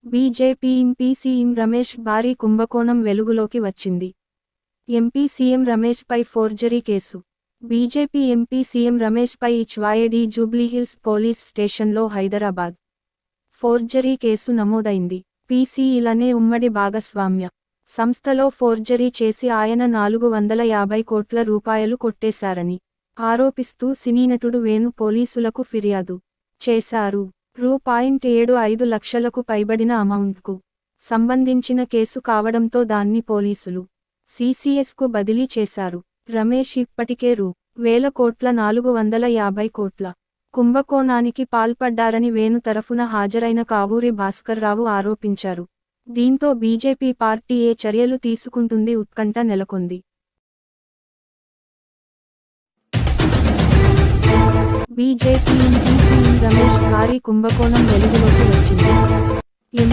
BJP MP CM Ramesh భారీ కుంభకోణం వెలుగులోకి వచ్చింది. ఎంపీ సీఎం రమేష్పై forgery case. BJP MP CM రమేష్పై హెచ్వైడీ జూబ్లీహిల్స్ పోలీస్ స్టేషన్లో హైదరాబాద్ ఫోర్జరీ కేసు నమోదైంది. పీసీఈలనే ఉమ్మడి భాగస్వామ్య సంస్థలో ఫోర్జరీ చేసి ఆయన 450 కోట్ల రూపాయలు కొట్టేశారని ఆరోపిస్తూ సినీనటుడు వేణు పోలీసులకు ఫిర్యాదు చేశారు. రూ.75 లక్షలకు పైబడిన అమౌంట్కు సంబంధించిన కేసు కావడంతో దాన్ని పోలీసులు సీసీఎస్కు బదిలీ చేశారు. రమేష్ ఇప్పటికే రూ.1000 కోట్ల 450 కోట్ల కుంభకోణానికి పాల్పడ్డారని వేణు తరఫున హాజరైన కావూరి భాస్కర్రావు ఆరోపించారు. దీంతో బీజేపీ పార్టీ ఏ చర్యలు తీసుకుంటుంది ఉత్కంఠ నెలకొంది. బీజేపీ ఎంపీ సీఎం రమేష్ భారీ కుంభకోణం వెలుగులోకి వచ్చింది.